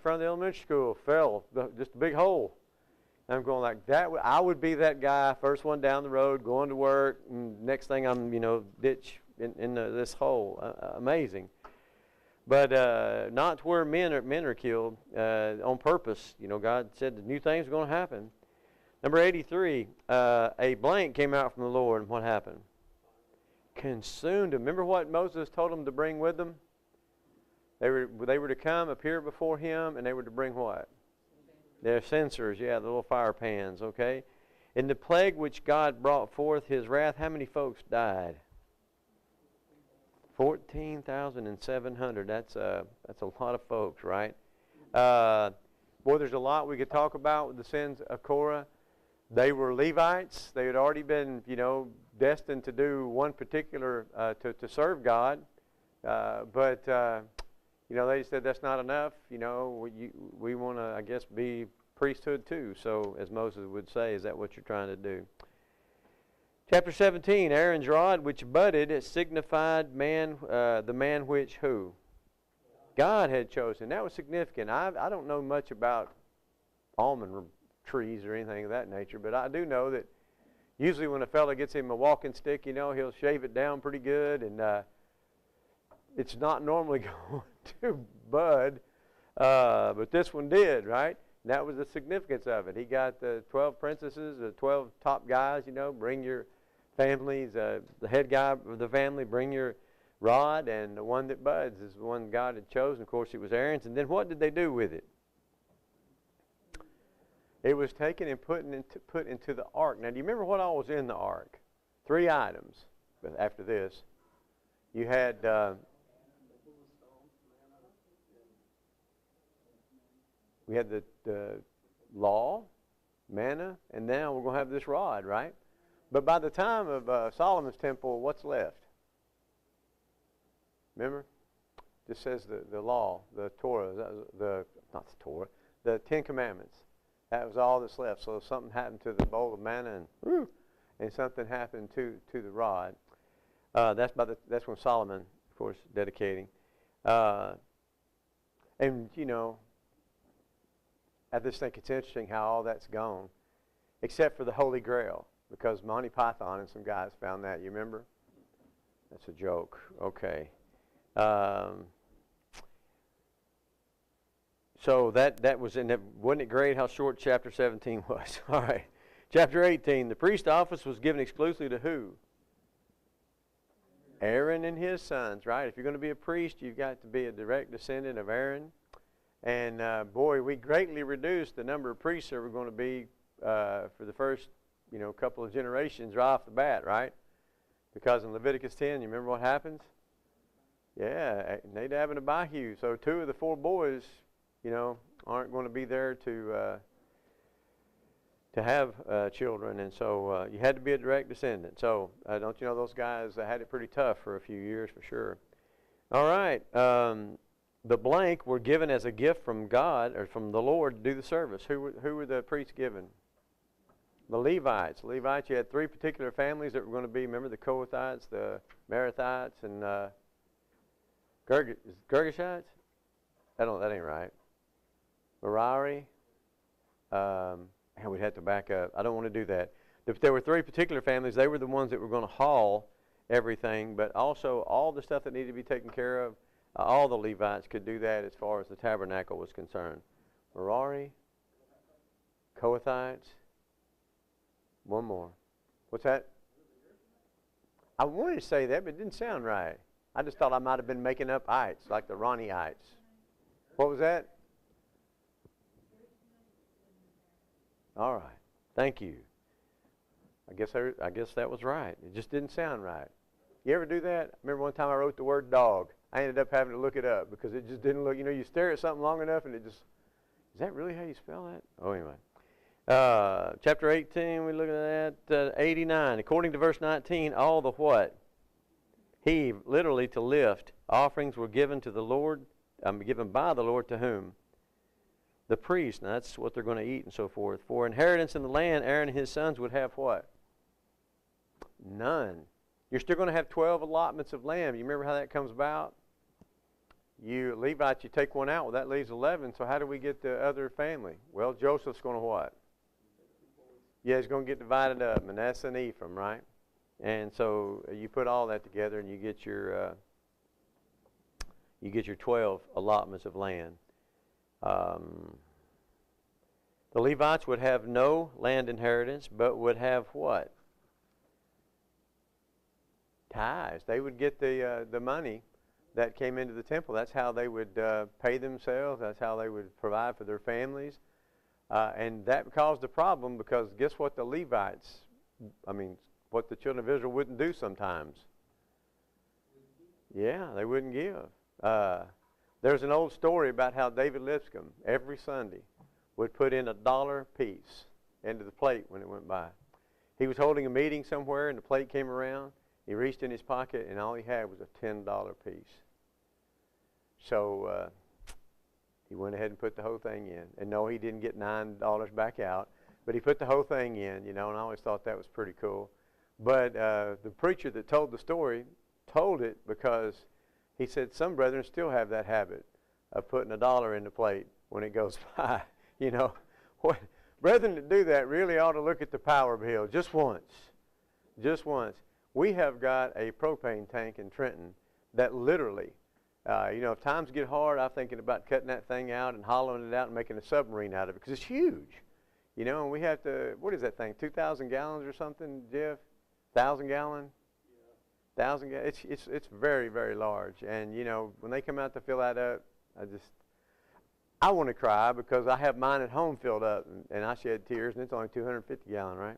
front of the elementary school, fell, just a big hole. And I'm going like that. I would be that guy, first one down the road, going to work, and next thing I'm, ditch in this hole. Amazing. But not to where men are killed on purpose. God said the new things are going to happen. Number 83, a blank came out from the Lord, and what happened? Consumed them. Remember what Moses told them to bring with them? They were to come, appear before him, and they were to bring what? Their censers, yeah, the little fire pans, okay? In the plague which God brought forth his wrath, how many folks died? 14,700. That's a lot of folks, right? Boy, there's a lot we could talk about with the sins of Korah. They were Levites. They had already been, destined to do one particular, to serve God. But they said that's not enough. We want to, I guess, be priesthood too. So, as Moses would say, is that what you're trying to do? Chapter 17, Aaron's rod which budded, it signified the man which who? God had chosen. That was significant. I don't know much about almond trees or anything of that nature, but I do know that usually when a fella gets him a walking stick, he'll shave it down pretty good, and it's not normally going to bud, but this one did, right? And that was the significance of it. He got the 12 princesses, the 12 top guys, bring your families, the head guy of the family, bring your rod, and the one that buds is the one God had chosen. Of course, it was Aaron's. And then what did they do with it? It was taken and put into the ark. Now, do you remember what all was in the ark? 3 items after this. You had we had the law, manna, and now we're going to have this rod, right? But by the time of Solomon's temple, what's left? Remember? Just says the law, the Torah, not the Torah, the 10 Commandments. That was all that's left. So something happened to the bowl of manna, and something happened to the rod. That's when Solomon, of course, dedicating. And I just think it's interesting how all that's gone, except for the Holy Grail, because Monty Python and some guys found that. You remember? That's a joke. Okay. So that was in it. Wasn't it great how short chapter 17 was? All right. Chapter 18, the priest office was given exclusively to who? Aaron and his sons, right? If you're going to be a priest, you've got to be a direct descendant of Aaron. And boy, we greatly reduced the number of priests that were going to be for the first, couple of generations right off the bat, right? Because in Leviticus 10, you remember what happens? Yeah, Nadab and Abihu. So 2 of the 4 boys, aren't going to be there to have children, and so you had to be a direct descendant. So don't you know those guys had it pretty tough for a few years for sure. All right. The blank were given as a gift from God or from the Lord to do the service. Who were the priests given? The Levites. Levites, you had 3 particular families that were going to be, remember, the Kohathites, the Merathites, and Girgashites? That ain't right. Merari. We'd have to back up. I don't want to do that. If there were 3 particular families, they were the ones that were going to haul everything, but also all the stuff that needed to be taken care of. All the Levites could do that as far as the tabernacle was concerned. Merari, Kohathites, one more. What's that? I wanted to say that, but it didn't sound right. I just thought I might have been making up ites, like the Ronnie-ites. What was that? All right. Thank you. I guess that was right. It just didn't sound right. You ever do that? I remember one time I wrote the word dog. I ended up having to look it up because it just didn't look, you stare at something long enough and it just, is that really how you spell that? Oh, anyway. Chapter 18, we're looking at 89. According to verse 19, all the what? Heave, literally to lift. Offerings were given to the Lord, given by the Lord to whom? The priest. Now that's what they're going to eat and so forth. For inheritance in the land, Aaron and his sons would have what? None. You're still going to have 12 allotments of land. You remember how that comes about? You Levites, you take one out, well, that leaves 11, so how do we get the other family? Well, Joseph's going to what? Yeah, he's going to get divided up, Manasseh and Ephraim, right? And so you put all that together, and you get your 12 allotments of land. The Levites would have no land inheritance, but would have what? Tithes. They would get the money that came into the temple. That's how they would pay themselves. That's how they would provide for their families. And that caused a problem because guess what the Levites, what the children of Israel wouldn't do sometimes? Yeah, they wouldn't give. There's an old story about how David Lipscomb every Sunday would put in $1 piece into the plate when it went by. He was holding a meeting somewhere and the plate came around. He reached in his pocket and all he had was a $10 piece. So he went ahead and put the whole thing in. And no, he didn't get $9 back out, but he put the whole thing in, and I always thought that was pretty cool. But the preacher that told the story told it because he said some brethren still have that habit of putting $1 in the plate when it goes by. What brethren that do that really ought to look at the power bill just once. Just once. We have got a propane tank in Trenton that literally, if times get hard, I'm thinking about cutting that thing out and hollowing it out and making a submarine out of it because it's huge. And we have to, what is that thing, 2,000 gallons or something, Jeff? 1,000 gallon? 1,000 gallon. It's very, very large. And, when they come out to fill that up, I want to cry because I have mine at home filled up and I shed tears and it's only 250 gallon, right?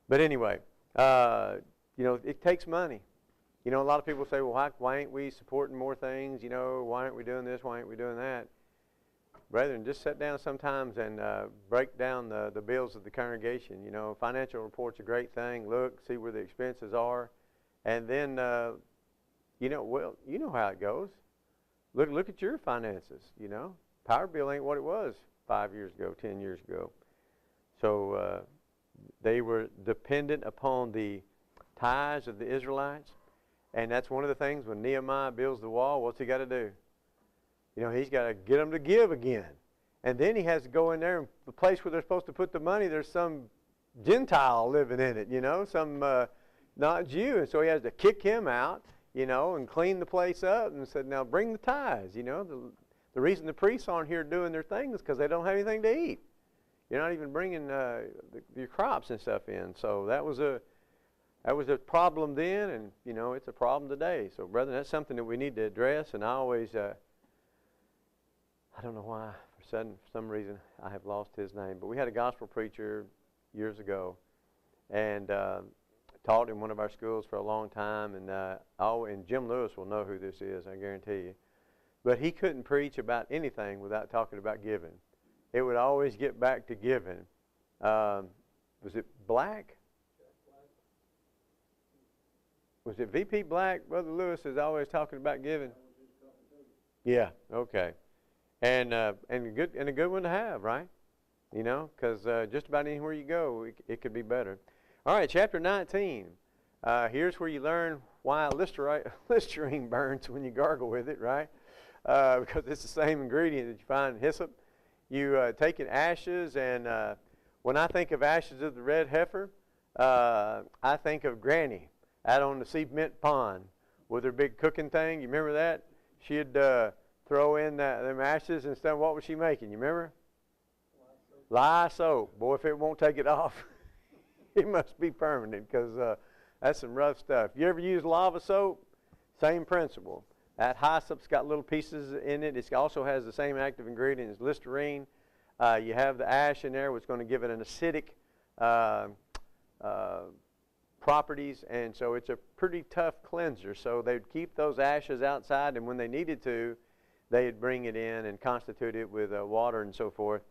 But anyway, it takes money. A lot of people say, well, why ain't we supporting more things? Why aren't we doing this? Why aren't we doing that? Brethren, just sit down sometimes and break down the bills of the congregation. Financial report's a great thing. Look, see where the expenses are. And then, how it goes. Look at your finances, Power bill ain't what it was 5 years ago, 10 years ago. So they were dependent upon the tithes of the Israelites. And that's one of the things when Nehemiah builds the wall, what's he got to do? He's got to get them to give again. And then he has to go in there, and the place where they're supposed to put the money, there's some Gentile living in it, some not Jew. And so he has to kick him out, and clean the place up and said, now bring the tithes. The reason the priests aren't here doing their thing is because they don't have anything to eat. You're not even bringing your crops and stuff in. So that was a problem then, and it's a problem today. So, brethren, that's something that we need to address. And I always, I don't know why, for some reason, I have lost his name. But we had a gospel preacher years ago, and taught in one of our schools for a long time. And Jim Lewis will know who this is, I guarantee you. But he couldn't preach about anything without talking about giving. It would always get back to giving. Was it Black? Was it VP Black? Brother Lewis is always talking about giving. Yeah. Okay. And a good one to have, right? Because just about anywhere you go, it could be better. All right, chapter 19. Here's where you learn why Listerine burns when you gargle with it, right? Because it's the same ingredient that you find in hyssop. You take in ashes, and when I think of ashes of the red heifer, I think of Granny out on the cement pond with her big cooking thing. You remember that? She'd throw in them ashes and stuff. What was she making? You remember? Lye soap. Boy, if it won't take it off, it must be permanent because that's some rough stuff. You ever use lava soap? Same principle. That hyssop's got little pieces in it. It also has the same active ingredient as Listerine. You have the ash in there, which is going to give it an acidic properties, and so it's a pretty tough cleanser. So they'd keep those ashes outside, and when they needed to, they'd bring it in and constitute it with water and so forth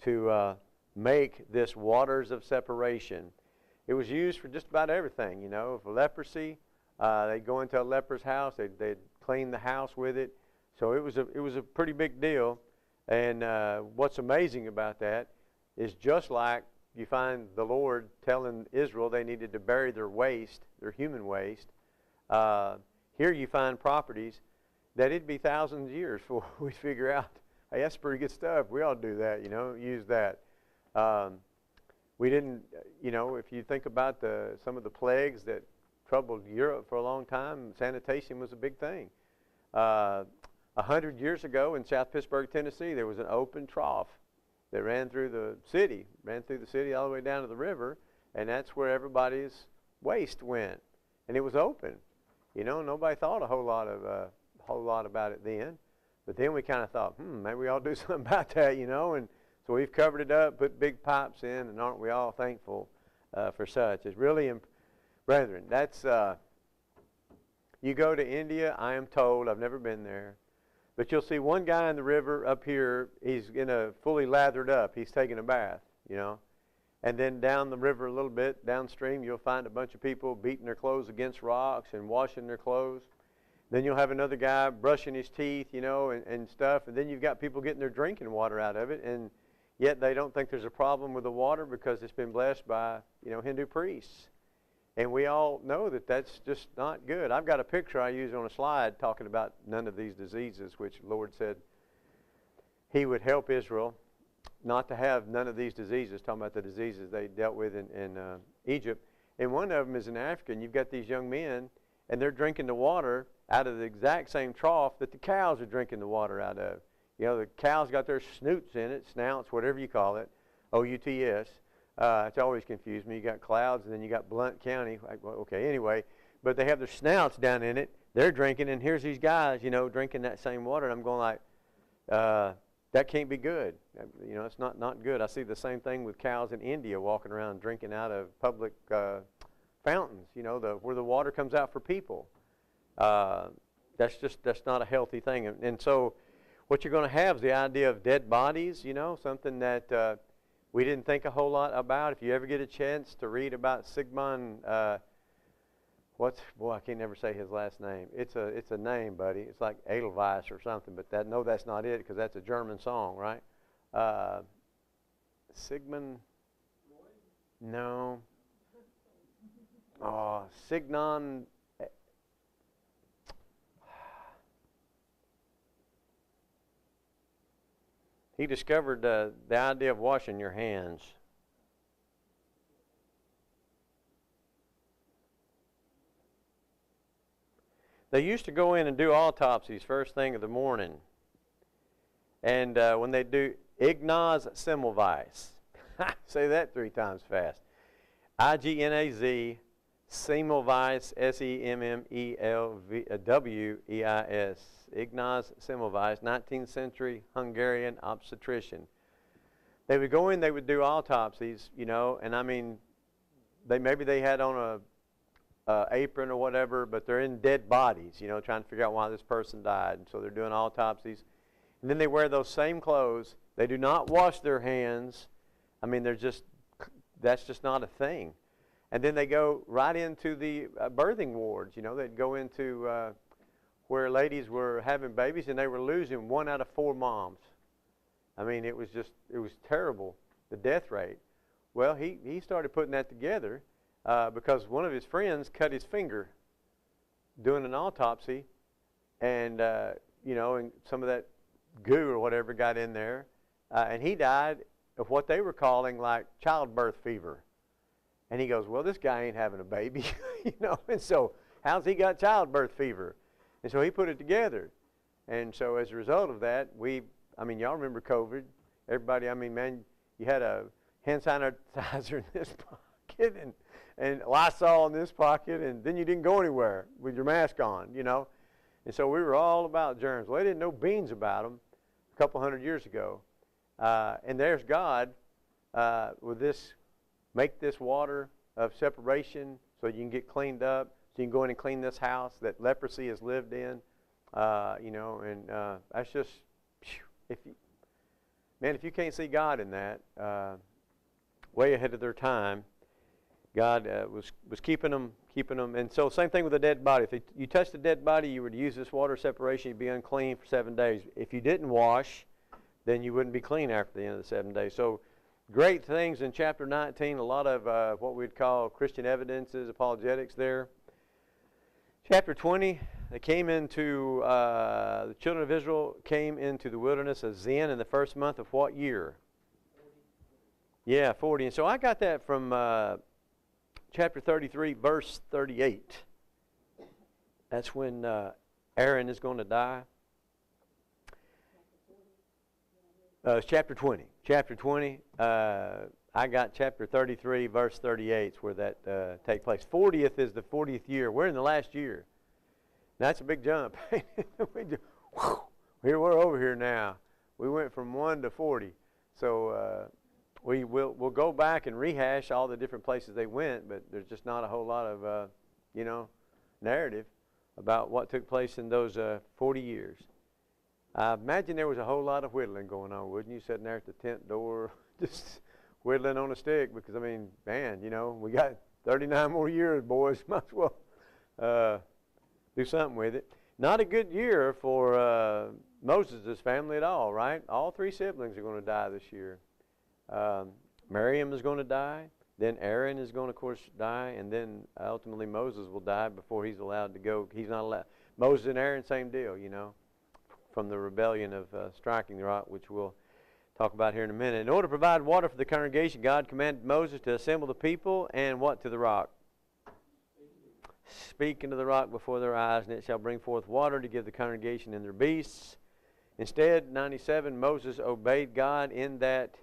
to make this waters of separation. It was used for just about everything, for leprosy. They'd go into a leper's house. They'd clean the house with it. So it was a pretty big deal. And what's amazing about that is just like you find the Lord telling Israel they needed to bury their waste, their human waste. Here you find properties that it'd be thousands of years before we figure out, hey, that's pretty good stuff. We ought to do that, use that. We didn't, if you think about some of the plagues that troubled Europe for a long time, sanitation was a big thing. 100 years ago in South Pittsburgh, Tennessee, there was an open trough that ran through the city all the way down to the river, and that's where everybody's waste went. And it was open. Nobody thought a whole lot about it then. But then we kind of thought, maybe we ought to do something about that, and so we've covered it up, put big pipes in, and aren't we all thankful for such? It's really, brethren, that's, you go to India, I am told, I've never been there, but you'll see one guy in the river up here, he's fully lathered up, he's taking a bath, and then down the river a little bit, downstream, you'll find a bunch of people beating their clothes against rocks and washing their clothes. Then you'll have another guy brushing his teeth, and stuff, and then you've got people getting their drinking water out of it, and yet they don't think there's a problem with the water because it's been blessed by, Hindu priests. And we all know that that's just not good. I've got a picture I use on a slide talking about none of these diseases, which the Lord said He would help Israel not to have none of these diseases, talking about the diseases they dealt with in Egypt. And one of them is in Africa, and you've got these young men, and they're drinking the water out of the exact same trough that the cows are drinking the water out of. The cows got their snoots in it, snouts, whatever you call it, O-U-T-S. It's always confused me. You got Clouds, and then you got Blount County. Okay, anyway. But they have their snouts down in it. They're drinking, and here's these guys, drinking that same water. And I'm going like, that can't be good. It's not good. I see the same thing with cows in India walking around drinking out of public fountains, where the water comes out for people. That's not a healthy thing. And so what you're going to have is the idea of dead bodies, something that we didn't think a whole lot about. If you ever get a chance to read about Sigmund, I can't never say his last name. It's a name, buddy. It's like Edelweiss or something, but that's not it, because that's a German song, right? Sigmund? No. Oh, Signon. He discovered the idea of washing your hands. They used to go in and do autopsies first thing in the morning. And when they do Ignaz Semmelweis, say that 3 times fast. I-G-N-A-Z, Semmelweis, S-E-M-M-E-L-W-E-I-S. Ignaz Semmelweis, 19th century Hungarian obstetrician. They would go in, they would do autopsies, and I mean, maybe they had on a apron or whatever, but they're in dead bodies, trying to figure out why this person died. And so they're doing autopsies. And then they wear those same clothes. They do not wash their hands. I mean, that's just not a thing. And then they go right into the birthing wards. They'd go into where ladies were having babies, and they were losing 1 out of 4 moms. I mean, it was terrible, the death rate. Well, he started putting that together because one of his friends cut his finger doing an autopsy, and and some of that goo or whatever got in there, and he died of what they were calling like childbirth fever. And he goes, well, this guy ain't having a baby, and so how's he got childbirth fever? And so he put it together. And so as a result of that, y'all remember COVID. Everybody, you had a hand sanitizer in this pocket and Lysol in this pocket, and then you didn't go anywhere with your mask on, And so we were all about germs. Well, they didn't know beans about them a couple hundred years ago. And there's God with this, make this water of separation so you can get cleaned up, so you can go in and clean this house that leprosy has lived in, that's just, if you can't see God in that, way ahead of their time, God was keeping them. And so same thing with a dead body. If you touched a dead body, you would use this water separation, you'd be unclean for 7 days. If you didn't wash, then you wouldn't be clean after the end of the 7 days. So great things in chapter 19, a lot of what we'd call Christian evidences, apologetics there. Chapter 20, They came into, the children of Israel came into the wilderness of Zin in the first month of what year? 40. Yeah, 40. And so I got that from chapter 33, verse 38. That's when Aaron is going to die. It's chapter 20. Chapter 20. I got chapter 33, verse 38 where that takes place. 40th is the 40th year. We're in the last year. That's a big jump. Here we're over here now. We went from 1 to 40. So we'll go back and rehash all the different places they went, but there's just not a whole lot of narrative about what took place in those 40 years. I imagine there was a whole lot of whittling going on, wouldn't you? Sitting there at the tent door, just whittling on a stick, because, I mean, man, we got 39 more years, boys. Might as well do something with it. Not a good year for Moses' family at all, right? All three siblings are going to die this year. Miriam is going to die. Then Aaron is going to, of course, die. And then ultimately Moses will die before he's allowed to go. He's not allowed. Moses and Aaron, same deal, from the rebellion of striking the rock, which we'll talk about here in a minute. In order to provide water for the congregation, God commanded Moses to assemble the people and what to the rock? Speak into the rock before their eyes, and it shall bring forth water to give the congregation and their beasts. Instead, 97, Moses disobeyed God in that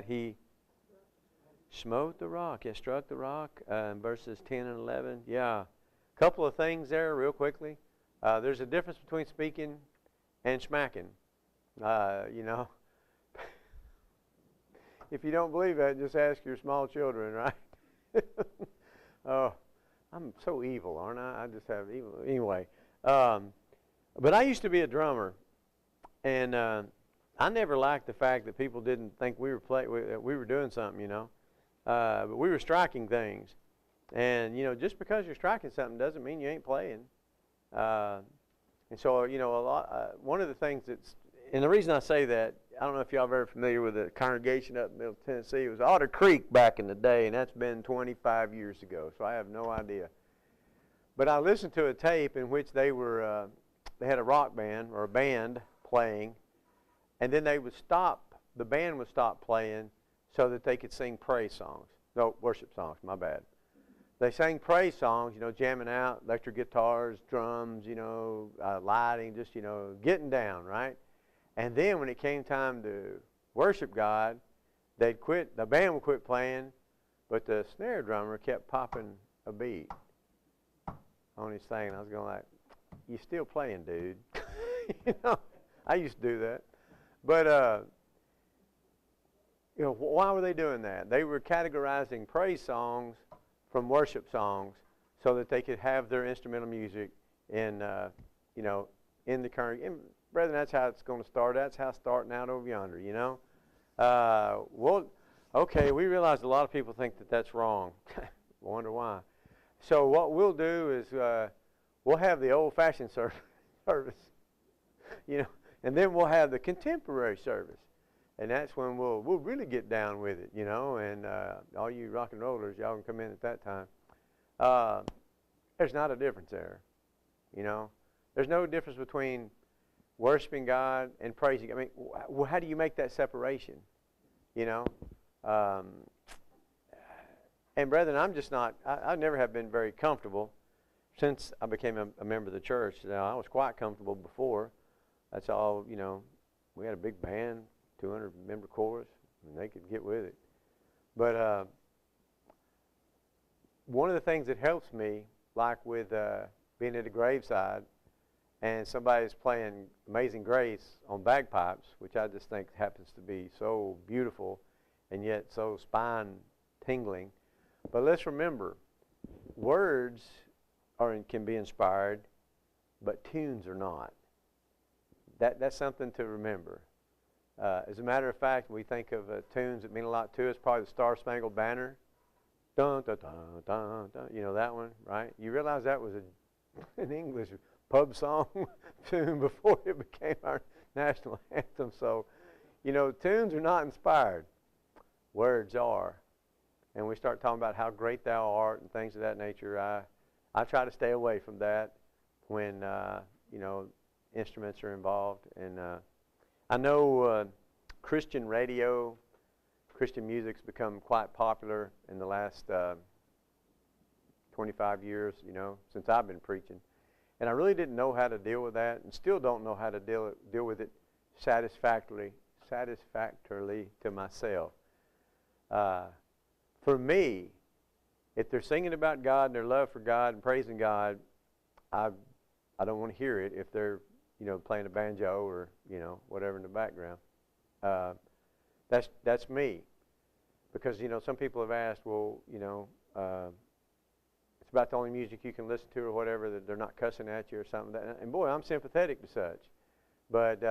he smote the rock. Yeah, struck the rock in verses 10 and 11. Yeah, a couple of things there real quickly. There's a difference between speaking and smacking. If you don't believe that, just ask your small children, right? Oh, I'm so evil, aren't I? I just have evil. Anyway, but I used to be a drummer, and I never liked the fact that people didn't think we were doing something, but we were striking things, and just because you're striking something doesn't mean you ain't playing. And so one of the things and the reason I say that, I don't know if y'all are very familiar with the congregation up in Middle Tennessee. It was Otter Creek back in the day, and that's been 25 years ago, so I have no idea. But I listened to a tape in which they had a rock band or a band playing, and then the band would stop playing so that they could sing praise songs. No, worship songs, my bad. They sang praise songs, jamming out, electric guitars, drums, lighting, just, getting down, right? And then when it came time to worship God, the band would quit playing, but the snare drummer kept popping a beat on his thing. And I was going like, you still playing, dude. I used to do that. But, why were they doing that? They were categorizing praise songs from worship songs so that they could have their instrumental music in the congregation. Brethren, that's how it's going to start. That's how it's starting out over yonder, Okay, we realize a lot of people think that that's wrong. Wonder why. So what we'll do is we'll have the old-fashioned service, and then we'll have the contemporary service. And that's when we'll really get down with it, and all you rock and rollers, y'all can come in at that time. There's not a difference there, There's no difference between worshiping God and praising. I mean, how do you make that separation, And brethren, I'm just not, I never have been very comfortable since I became a member of the church. Now, I was quite comfortable before. That's all, we had a big band, 200-member chorus, and they could get with it. But one of the things that helps me, like with being at a graveside, and somebody's playing Amazing Grace on bagpipes, which I just think happens to be so beautiful and yet so spine-tingling. But let's remember, words can be inspired, but tunes are not. That's something to remember. As a matter of fact, we think of tunes that mean a lot to us, probably the Star Spangled Banner. Dun, dun, dun, dun, dun. That one, right? You realize that was an English pub song tune before it became our national anthem. So, tunes are not inspired. Words are. And we start talking about how great thou art and things of that nature. I try to stay away from that. when instruments are involved. And I know Christian radio, Christian music's become quite popular in the last 25 years, since I've been preaching. And I really didn't know how to deal with that, and still don't know how to deal with it satisfactorily to myself. For me, if they're singing about God and their love for God and praising God, I don't want to hear it if they're playing a banjo or whatever in the background. That's me, because some people have asked, well, it's about the only music you can listen to or whatever, that they're not cussing at you or something. And boy, I'm sympathetic to such. But,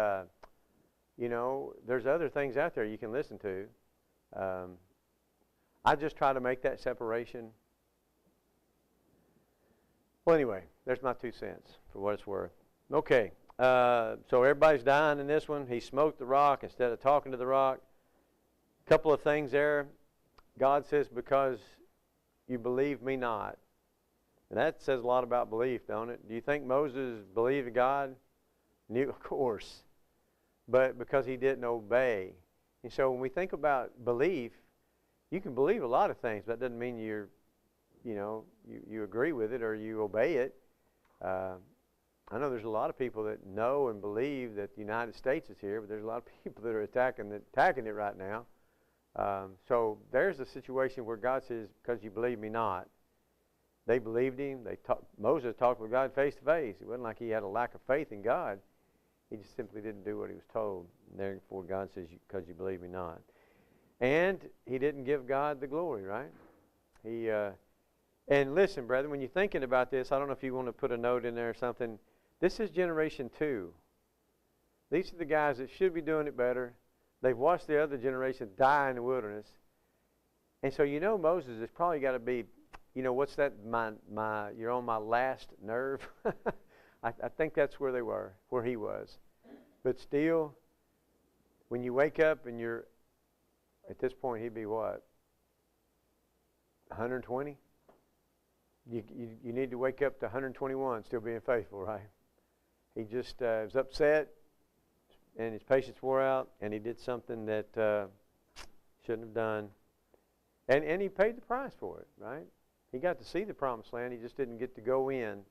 there's other things out there you can listen to. I just try to make that separation. Well, anyway, there's my 2 cents for what it's worth. Okay, so everybody's dying in this one. He smoked the rock instead of talking to the rock. A couple of things there. God says, because you believe me not. And that says a lot about belief, don't it? Do you think Moses believed God? Of course. But because he didn't obey. And so when we think about belief, you can believe a lot of things, but that doesn't mean you agree with it or you obey it. I know there's a lot of people that know and believe that the United States is here, but there's a lot of people that are attacking it right now. So there's a situation where God says, because you believe me not. They believed him. Moses talked with God face to face. It wasn't like he had a lack of faith in God. He just simply didn't do what he was told. And therefore God says, because you believe me not. And he didn't give God the glory, right? And listen, brethren, when you're thinking about this, I don't know if you want to put a note in there or something. This is generation 2. These are the guys that should be doing it better. They've watched the other generation die in the wilderness. And so Moses has probably got to be, what's that, you're on my last nerve. I think that's where they were, where he was. But still, when you wake up and you're, at this point, he'd be what? 120? You need to wake up to 121, still being faithful, right? He just was upset, and his patience wore out, and he did something that shouldn't have done. And he paid the price for it, right? He got to see the promised land. He just didn't get to go in.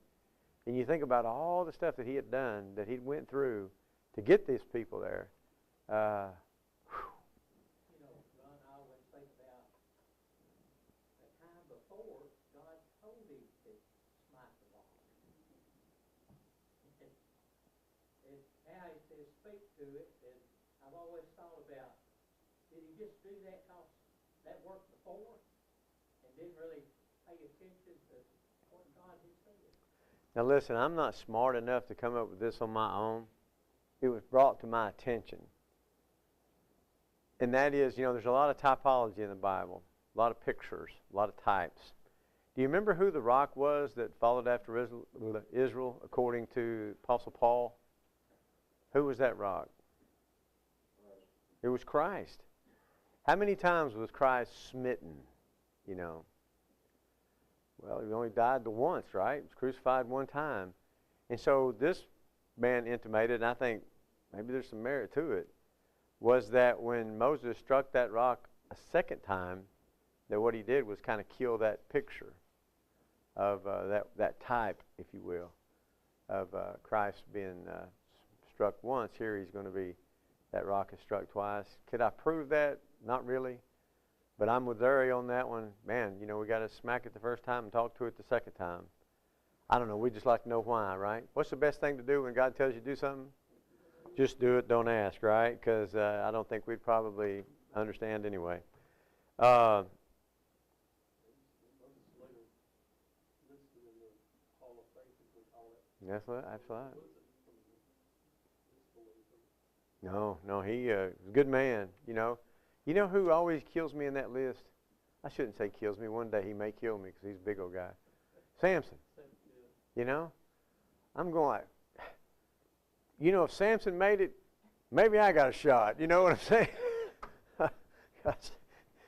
And you think about all the stuff that he had done, that he went through to get these people there. Ron, I always think about the time before God told him to smite the rock. Now he says, speak to it, and I've always thought about, did he just do that because that worked before and didn't really pay attention to what God had said? Now listen, I'm not smart enough to come up with this on my own. It was brought to my attention. And that is, there's a lot of typology in the Bible, a lot of pictures, a lot of types. Do you remember who the rock was that followed after Israel according to Apostle Paul? Who was that rock? It was Christ. How many times was Christ smitten? Well, he only died the once, right? He was crucified one time. And so this man intimated, and I think maybe there's some merit to it, was that when Moses struck that rock a second time, that what he did was kind of kill that picture of that type, if you will, of Christ being struck once. Here he's going to be, that rock is struck twice. Could I prove that? Not really. But I'm with Larry on that one. Man, we got to smack it the first time and talk to it the second time. I don't know. We just like to know why, right? What's the best thing to do when God tells you to do something? Just do it. Don't ask, right? Because I don't think we'd probably understand anyway. That's right. No, he was a good man, You know who always kills me in that list? I shouldn't say kills me. One day he may kill me because he's a big old guy. Samson. I'm going like, if Samson made it, maybe I got a shot. You know what I'm saying?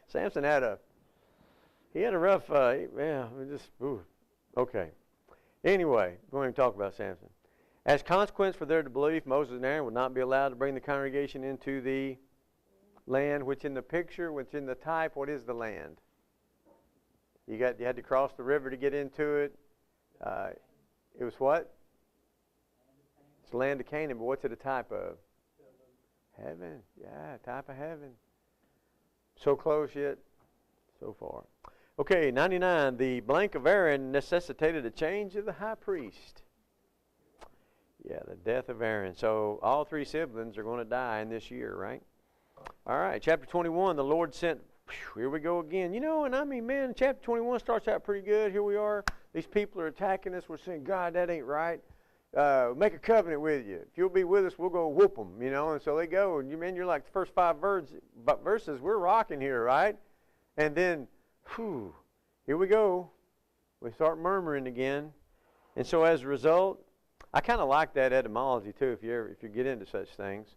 Samson had a rough, okay. Anyway, we're going to talk about Samson. As consequence for their belief, Moses and Aaron would not be allowed to bring the congregation into the land, which in the picture, which in the type, what is the land? You had to cross the river to get into it. It was what? It's the land of Canaan, but what's it a type of? Heaven. Yeah, type of heaven. So close yet so far. Okay, 99. The blank of Aaron necessitated a change of the high priest. Yeah, the death of Aaron. So all three siblings are going to die in this year, right? All right, chapter 21, the Lord sent, here we go again. You know, and I mean, man, chapter 21 starts out pretty good. Here we are. These people are attacking us. We're saying, God, that ain't right. Make a covenant with you. If you'll be with us, we'll go whoop them, you know. And so they go, and you're like the first 5 verses, we're rocking here, right? And then, here we go. We start murmuring again. And so as a result, I kind of like that etymology too, if you get into such things.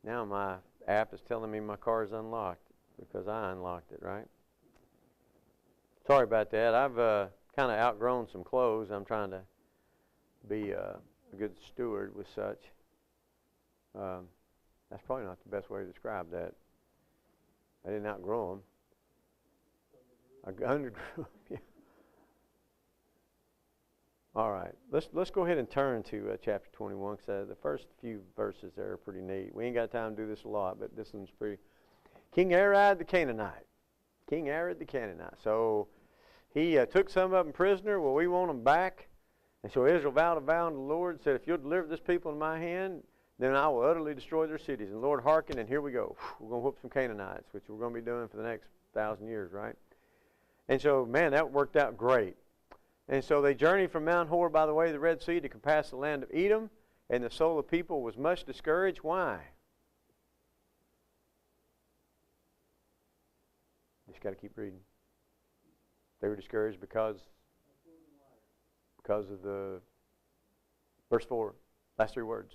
Now my app is telling me my car is unlocked because I unlocked it, right? Sorry about that. I've kind of outgrown some clothes. I'm trying to be a good steward with such. That's probably not the best way to describe that. I didn't outgrow them. I undergrew them, yeah. All right, let's go ahead and turn to chapter 21, because the first few verses there are pretty neat. We ain't got time to do this a lot, but this one's pretty. King Arad the Canaanite. King Arad the Canaanite. So he took some of them prisoner. Well, we want them back. And so Israel vowed a vow unto the Lord, said, if you'll deliver this people in my hand, then I will utterly destroy their cities. And the Lord hearkened, and here we go. We're going to whoop some Canaanites, which we're going to be doing for the next 1,000 years, right? And so, man, that worked out great. And so they journeyed from Mount Hor by the way of the Red Sea to compass the land of Edom, and the soul of the people was much discouraged. Why? Just got to keep reading. They were discouraged because of the verse 4, last 3 words.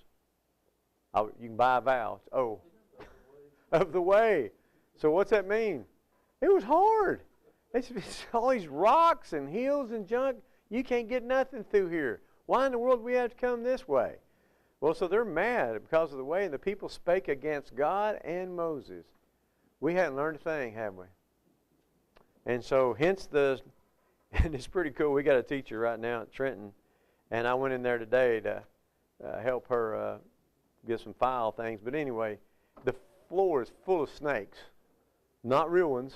You can buy a vow. It's of the way. So what's that mean? It was hard. It's all these rocks and hills and junk. You can't get nothing through here. Why in the world do we have to come this way? Well, so they're mad because of the way, and the people spake against God and Moses. We hadn't learned a thing, have we? And so hence and it's pretty cool. We got a teacher right now at Trenton, and I went in there today to help her get some file things. But anyway, the floor is full of snakes. Not real ones.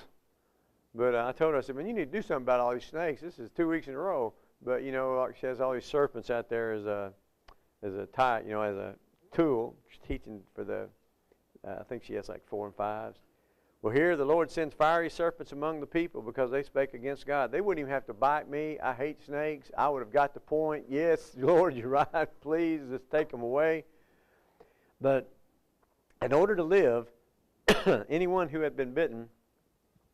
But I told her, I said, man, you need to do something about all these snakes. This is 2 weeks in a row. But, you know, like she has all these serpents out there as a tool. She's teaching for I think she has like 4 and 5s. Well, here the Lord sends fiery serpents among the people because they spake against God. They wouldn't even have to bite me. I hate snakes. I would have got the point. Yes, Lord, you're right. Please, just take them away. But in order to live, anyone who had been bitten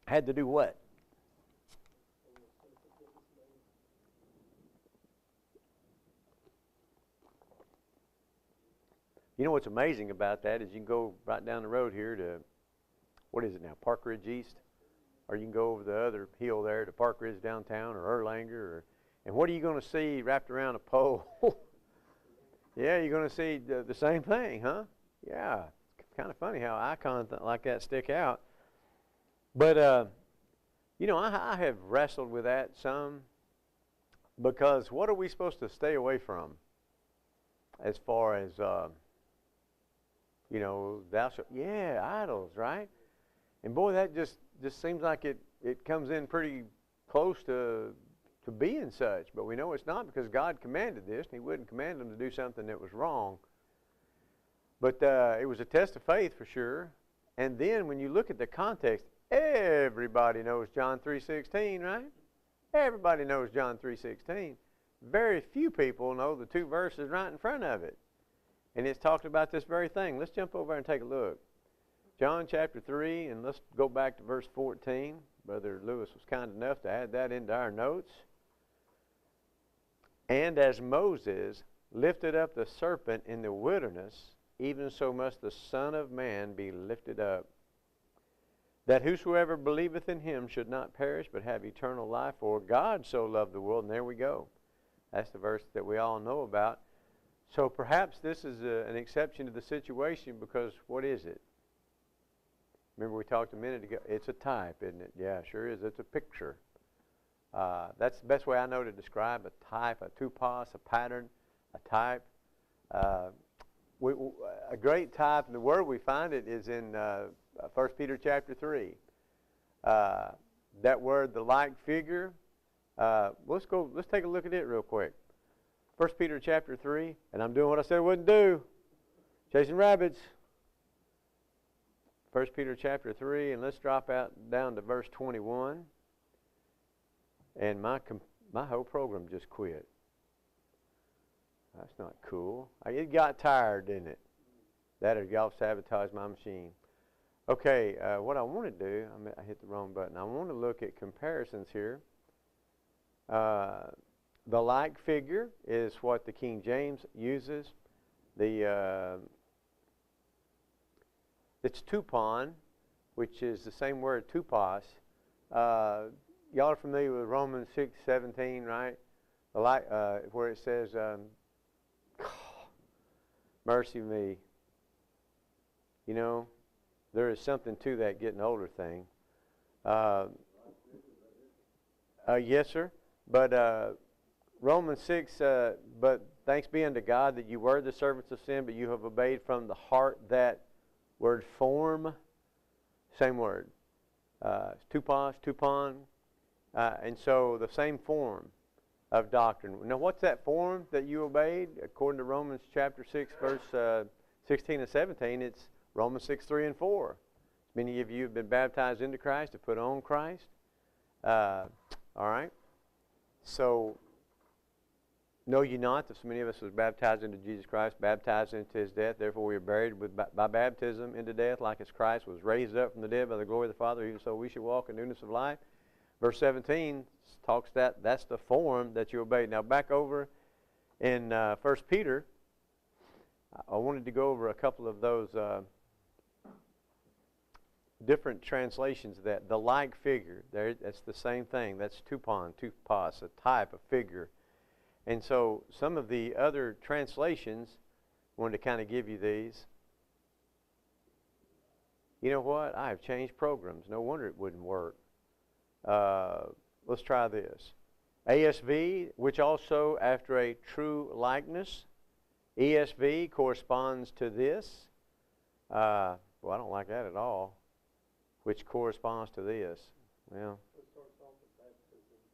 had to do what? You know what's amazing about that is you can go right down the road here to, what is it now, Park Ridge East? Or you can go over the other hill there to Park Ridge downtown or Erlanger. And what are you going to see wrapped around a pole? Yeah, you're going to see the same thing, huh? Yeah, it's kind of funny how icons like that stick out. But, you know, I have wrestled with that some, because what are we supposed to stay away from as far as, you know, idols, right? And boy, that just seems like it comes in pretty close to being such. But we know it's not, because God commanded this, and he wouldn't command them to do something that was wrong. But it was a test of faith for sure. And then when you look at the context, everybody knows John 3:16, right? Everybody knows John 3:16. Very few people know the 2 verses right in front of it. And it's talked about this very thing. Let's jump over and take a look. John chapter 3, and let's go back to verse 14. Brother Lewis was kind enough to add that into our notes. And as Moses lifted up the serpent in the wilderness, even so must the Son of Man be lifted up, that whosoever believeth in him should not perish, but have eternal life. For God so loved the world, and there we go. That's the verse that we all know about. So perhaps this is an exception to the situation, because what is it? Remember we talked a minute ago, it's a type, isn't it? Yeah, sure is. It's a picture. That's the best way I know to describe a type, a tupos, a pattern, a type. A great type, and the word we find it is in 1 Peter chapter 3. That word, the like figure, let's take a look at it real quick. 1 Peter chapter 3, and I'm doing what I said I wouldn't do, chasing rabbits. 1 Peter chapter 3, and let's drop down to verse 21. And my whole program just quit. That's not cool. It got tired, didn't it? That or y'all sabotaged my machine. Okay, what I want to do, I hit the wrong button. I want to look at comparisons here. The like figure is what the King James uses. It's tupon, which is the same word, tupos. Y'all are familiar with Romans 6:17, right? The like, where it says, mercy me. You know, there is something to that getting older thing. Yes, sir. But Romans 6, but thanks be unto God that you were the servants of sin, but you have obeyed from the heart that word form. Same word. Tupos, tupon. And so the same form of doctrine. Now what's that form that you obeyed? According to Romans chapter 6, verse 16 and 17, it's Romans 6, 3 and 4. Many of you have been baptized into Christ to put on Christ. All right. So, know ye not that so many of us was baptized into Jesus Christ, baptized into his death, therefore we are buried by baptism into death, like as Christ was raised up from the dead by the glory of the Father, even so we should walk in newness of life. Verse 17 talks that's the form that you obey. Now back over in 1 Peter, I wanted to go over a couple of those different translations of that. The like figure, that's the same thing. That's tupon, tupos, a type, a figure. And so some of the other translations, I wanted to kind of give you these. You know what? I have changed programs. No wonder it wouldn't work. Let's try this. ASV, which also after a true likeness. ESV corresponds to this. Well, I don't like that at all. Which corresponds to this. Well,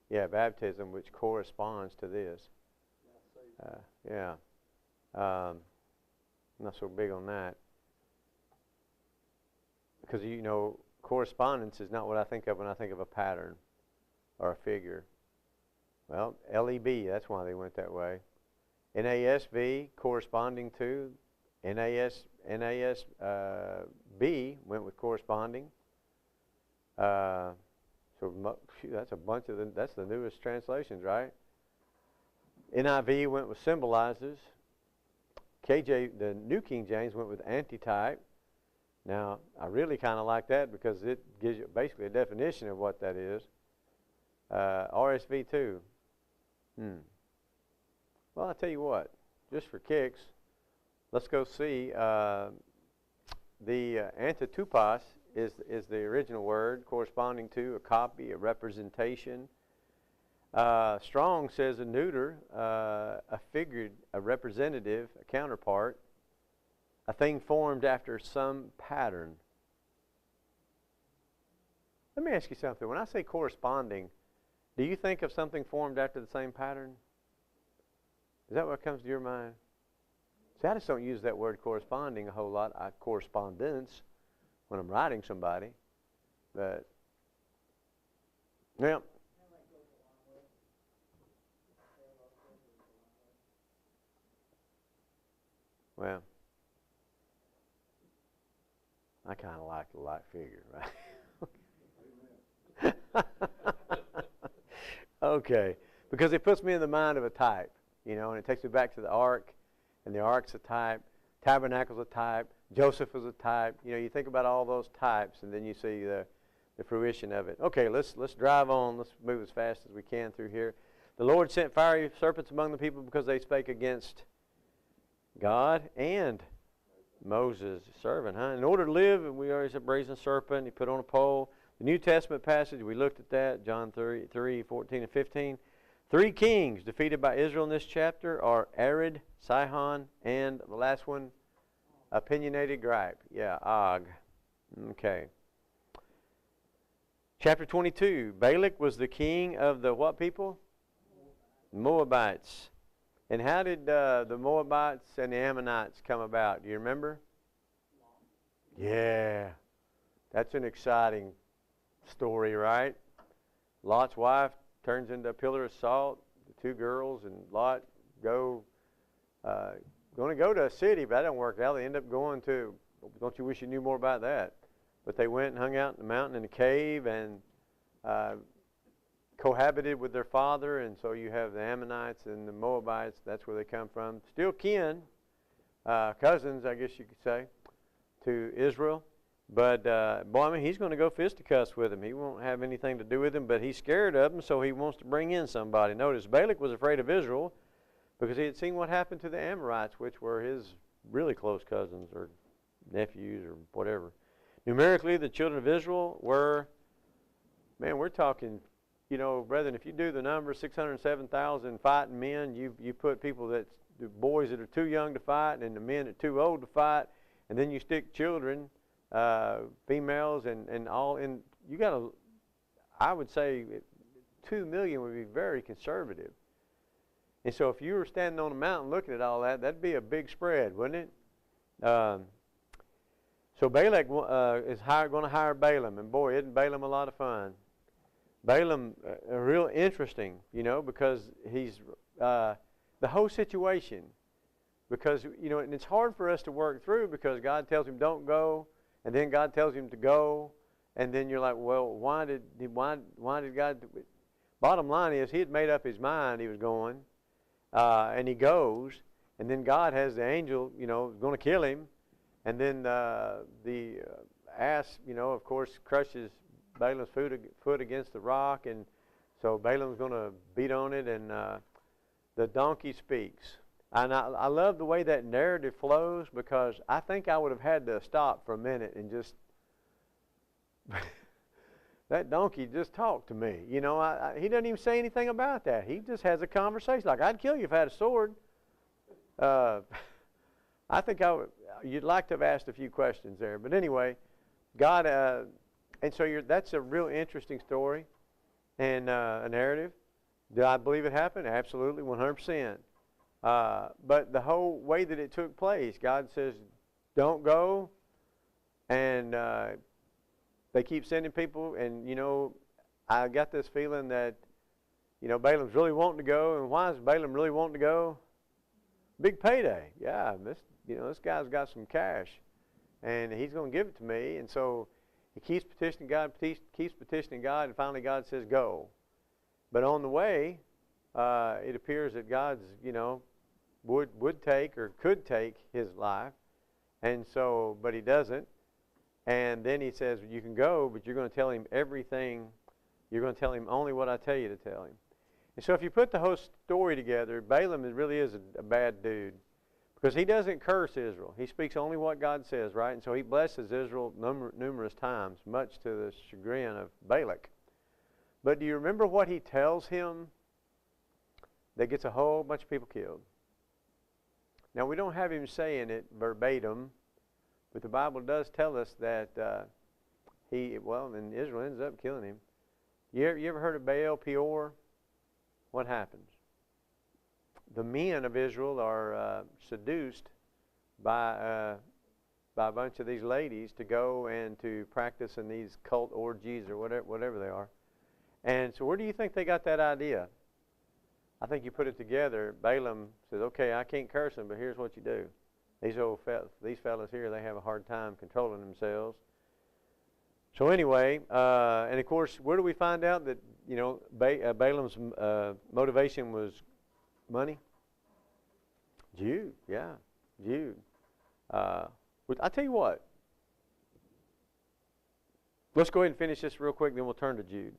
yeah, baptism, which corresponds to this. Yeah. I'm not so big on that. Because, you know, correspondence is not what I think of when I think of a pattern or a figure. Well, LEB, that's why they went that way. NASV, corresponding to. NASB went with corresponding. So that's a bunch of that's the newest translations, right? NIV went with symbolizes. KJ, the New King James, went with antitype. Now, I really kind of like that because it gives you basically a definition of what that is. RSV too. Well, I'll tell you what, just for kicks, let's go see. The antitupos is the original word corresponding to a copy, a representation. Strong says a neuter, a figured, a representative, a counterpart, a thing formed after some pattern. Let me ask you something. When I say corresponding, do you think of something formed after the same pattern? Is that what comes to your mind? See, I just don't use that word corresponding a whole lot. I correspondence when I'm writing somebody. But, yeah. Well, I kind of like the like figure, right? Okay, because it puts me in the mind of a type, you know, and it takes me back to the ark, and the ark's a type, tabernacle's a type, Joseph was a type. You know, you think about all those types, and then you see the fruition of it. Okay, let's drive on. Let's move as fast as we can through here. The Lord sent fiery serpents among the people because they spake against God and Moses, servant. In order to live, and we already said brazen serpent, he put on a pole. The New Testament passage, we looked at that, John 3, 14 and 15. 3 kings defeated by Israel in this chapter are Arid, Sihon, and the last one, opinionated gripe. Yeah, Og. Okay. Chapter 22, Balak was the king of the what people? Moabites. And how did the Moabites and the Ammonites come about? Do you remember? Yeah. That's an exciting story, right? Lot's wife turns into a pillar of salt. The 2 girls and Lot going to go to a city, but that don't work out. They end up going to, don't you wish you knew more about that? But they went and hung out in the mountain in a cave and cohabited with their father, and so you have the Ammonites and the Moabites. That's where they come from. Still kin, cousins, I guess you could say, to Israel. But, boy, I mean, he's going to go fisticuffs with him. He won't have anything to do with him, but he's scared of them, so he wants to bring in somebody. Notice, Balak was afraid of Israel because he had seen what happened to the Amorites, which were his really close cousins or nephews or whatever. Numerically, the children of Israel were, man, we're talking, you know, brethren, if you do the number, 607,000 fighting men, you put people the boys that are too young to fight and the men that are too old to fight, and then you stick children, females and all in, you got to, I would say 2 million would be very conservative. And so if you were standing on a mountain looking at all that, that'd be a big spread, wouldn't it? So Balak is going to hire Balaam, and boy, isn't Balaam a lot of fun? Balaam, real interesting, you know, because he's the whole situation. Because, you know, and it's hard for us to work through because God tells him don't go, and then God tells him to go, and then you're like, well, why did God? Bottom line is he had made up his mind he was going, and he goes, and then God has the angel, you know, going to kill him, and then the ass, you know, of course, crushes Balaam's foot against the rock, and so Balaam's going to beat on it, and the donkey speaks. And I love the way that narrative flows because I think I would have had to stop for a minute and just, that donkey just talked to me. You know, he doesn't even say anything about that. He just has a conversation like, I'd kill you if I had a sword. I think you'd like to have asked a few questions there. But anyway, God, and so that's a real interesting story and a narrative. Do I believe it happened? Absolutely, 100%. But the whole way that it took place, God says, don't go, and they keep sending people, and, you know, I got this feeling that, you know, Balaam's really wanting to go, and why is Balaam really wanting to go? Big payday. Yeah, this guy's got some cash, and he's going to give it to me, and so he keeps petitioning God, and finally God says, go. But on the way, it appears that God's, you know, would take or could take his life, and so, but he doesn't, and then he says, you can go, but you're going to tell him everything, you're going to tell him only what I tell you to tell him. And so if you put the whole story together, Balaam really is a bad dude, because he doesn't curse Israel. He speaks only what God says, right? And so he blesses Israel numerous times, much to the chagrin of Balak. But do you remember what he tells him that gets a whole bunch of people killed? Now, we don't have him saying it verbatim, but the Bible does tell us that and Israel ends up killing him. You ever heard of Baal Peor? What happens? The men of Israel are seduced by a bunch of these ladies to go and to practice in these cult orgies or whatever they are. And so where do you think they got that idea? I think you put it together. Balaam says, okay, I can't curse them, but here's what you do. These fellas here, they have a hard time controlling themselves. So anyway, and of course, where do we find out that, you know, Balaam's motivation was money? Jude, yeah, Jude. I tell you what. Let's go ahead and finish this real quick, then we'll turn to Jude.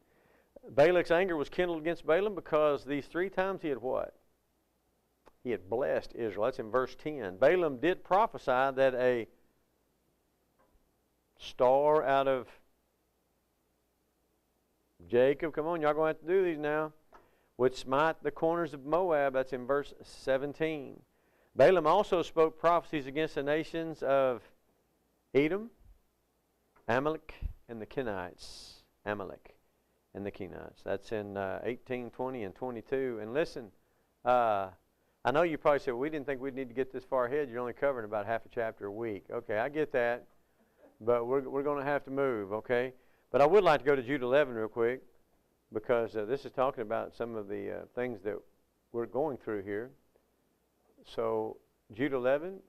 Balak's anger was kindled against Balaam because these 3 times he had what? He had blessed Israel. That's in verse 10. Balaam did prophesy that a star out of Jacob, come on, y'all going to have to do these now, would smite the corners of Moab. That's in verse 17. Balaam also spoke prophecies against the nations of Edom, Amalek, and the Kenites. Amalek and the Kenites. That's in 18, 20, and 22. And listen, I know you probably said, well, we didn't think we'd need to get this far ahead. You're only covering about half a chapter a week. Okay, I get that. But we're going to have to move, okay? But I would like to go to Jude 11 real quick, because this is talking about some of the things that we're going through here. So, Jude 11.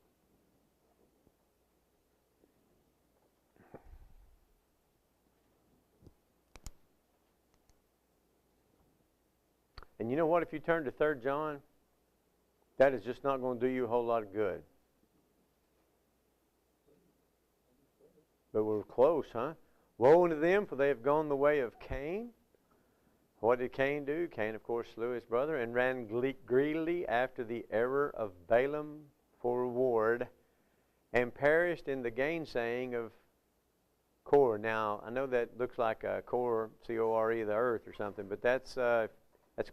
And you know what? If you turn to 3 John, that is just not going to do you a whole lot of good. But we're close, huh? Woe unto them, for they have gone the way of Cain. What did Cain do? Cain, of course, slew his brother and ran greedily after the error of Balaam for reward, and perished in the gainsaying of Korah. Now, I know that looks like a Korah, C-O-R-E, the earth or something, but that's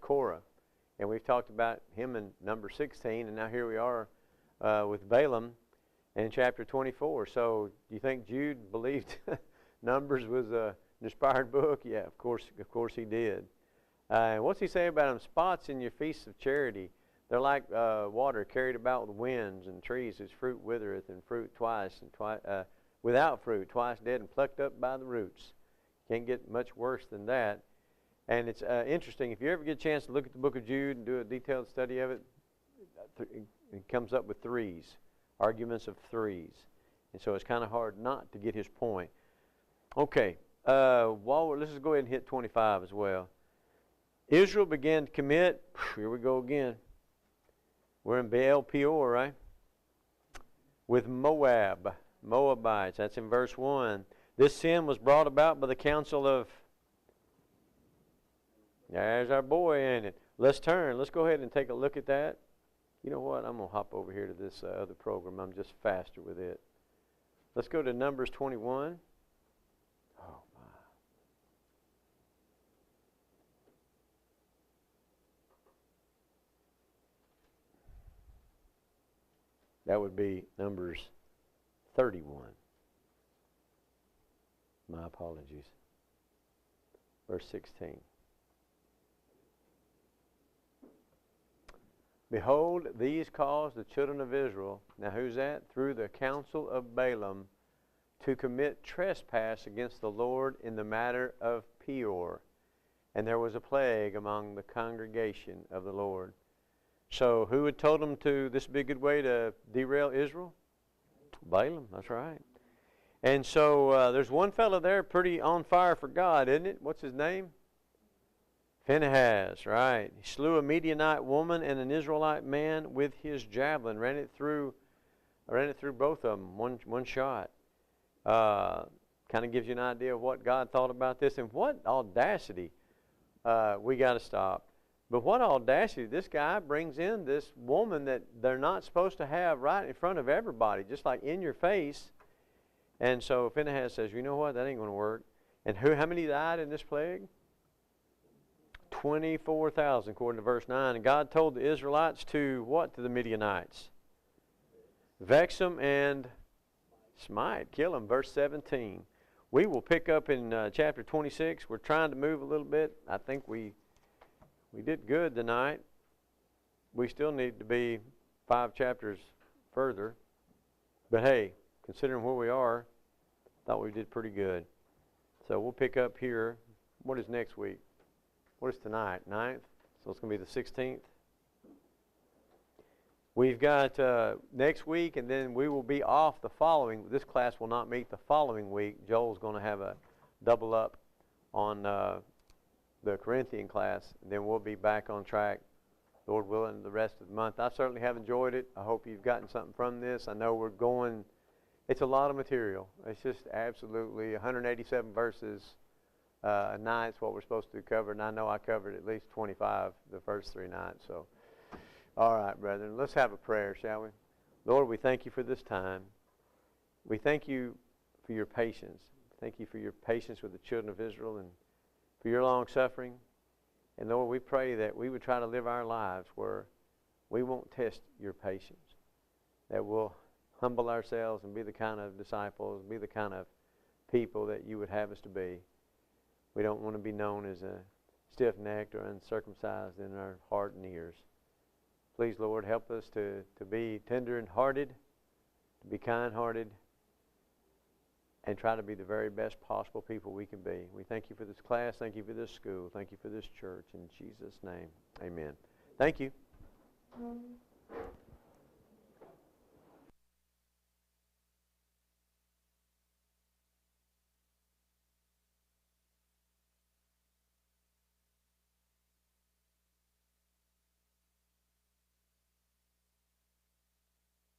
Korah. And we've talked about him in number 16, and now here we are with Balaam in chapter 24. So, do you think Jude believed Numbers was an inspired book? Yeah, of course he did. And what's he say about them? Spots in your feasts of charity. They're like water carried about with winds, and trees whose fruit withereth, and fruit twice, and without fruit, twice dead and plucked up by the roots. Can't get much worse than that. And it's interesting, if you ever get a chance to look at the book of Jude and do a detailed study of it, it comes up with threes, arguments of threes. And so it's kind of hard not to get his point. Okay, let's just go ahead and hit 25 as well. Israel began to commit, here we go again. We're in Baal Peor, right? With Moabites. That's in verse 1. This sin was brought about by the counsel of, there's our boy, ain't it? Let's turn. Let's go ahead and take a look at that. You know what? I'm going to hop over here to this other program. I'm just faster with it. Let's go to Numbers 21. Oh, my. That would be Numbers 31. My apologies. Verse 16. Behold, these caused the children of Israel, now who's that? Through the counsel of Balaam, to commit trespass against the Lord in the matter of Peor. And there was a plague among the congregation of the Lord. So who had told them this would be a good way to derail Israel? Balaam, that's right. And so there's one fellow there pretty on fire for God, isn't it? What's his name? Phinehas, right. He slew a Midianite woman and an Israelite man with his javelin. Ran it through both of them, one shot. Kind of gives you an idea of what God thought about this. And what audacity. We got to stop. But what audacity. This guy brings in this woman that they're not supposed to have right in front of everybody, just like in your face. And so Phinehas says, you know what, that ain't going to work. And how many died in this plague? 24,000 according to verse 9. And God told the Israelites to what to the Midianites? Vex them and smite, kill them. Verse 17. We will pick up in chapter 26. We're trying to move a little bit. I think we did good tonight. We still need to be 5 chapters further. But hey, considering where we are, I thought we did pretty good. So we'll pick up here. What is next week? What is tonight? 9th? So it's going to be the 16th. We've got next week, and then we will be off the following. This class will not meet the following week. Joel's going to have a double up on the Corinthian class. And then we'll be back on track, Lord willing, the rest of the month. I certainly have enjoyed it. I hope you've gotten something from this. I know we're going, it's a lot of material. It's just absolutely 187 verses. nights what we're supposed to cover, and I know I covered at least 25 the first 3 nights. So, all right, brethren, let's have a prayer, shall we? Lord, we thank you for this time. We thank you for your patience. Thank you for your patience with the children of Israel and for your long suffering. And Lord, we pray that we would try to live our lives where we won't test your patience, that we'll humble ourselves and be the kind of disciples, be the kind of people that you would have us to be. We don't want to be known as a stiff-necked or uncircumcised in our heart and ears. Please, Lord, help us to be tender and hearted, to be kind-hearted, and try to be the very best possible people we can be. We thank you for this class. Thank you for this school. Thank you for this church. In Jesus' name, amen. Thank you.